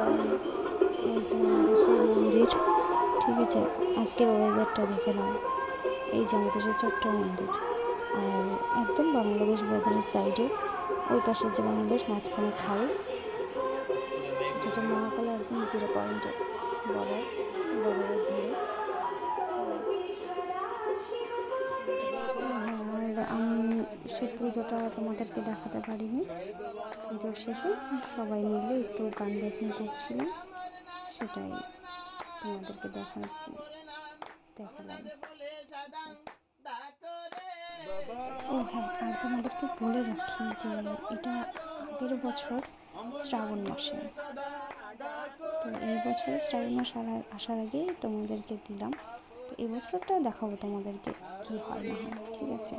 Guys, এই যে আমাদের সেই মন্দির। ঠিক আছে, আজকের ওয়েদারটা দেখে নাও। এই যে আমাদের সেই ছোট্ট মন্দির, আর একদম বাংলাদেশ বর্ডারের সাইডে, ওই পাশে যে বাংলাদেশ, মাঝখানে খাল। এটা হচ্ছে মহাকাল, একদম 0 পয়েন্টের বর্ডারের ধারে। হ্যাঁ, আর আমি সে পুজোটা তোমাদেরকে দেখাতে পারিনি। পুজোর শেষে সবাই মিলে একটু গান বাজনা করছিলাম, সেটাই তোমাদেরকে দেখালাম। ও হ্যাঁ, আর তোমাদেরকে বলে রাখি যে এটা আগের বছর শ্রাবণ মাসে, তো এই বছর শ্রাবণ মাস আসার আগেই তোমাদেরকে দিলাম। তো এই বছরটা দেখাবো তোমাদেরকে কি হয় না হয়। ঠিক আছে,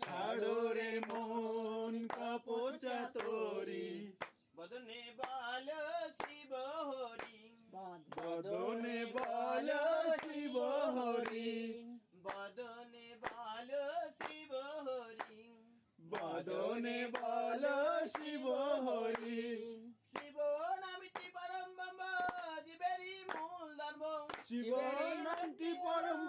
ছাড়ো রে মন কাপোচা তোরি, বদনে বাল শিব হরি, বদনে বাল শিব হরি, বদনে বাল শিব হরি, বদনে বাল শিব হরি। শিব নামটি পরম ব্রহ্ম জীবেরই মূল ধর্ম, শিব নামটি পরম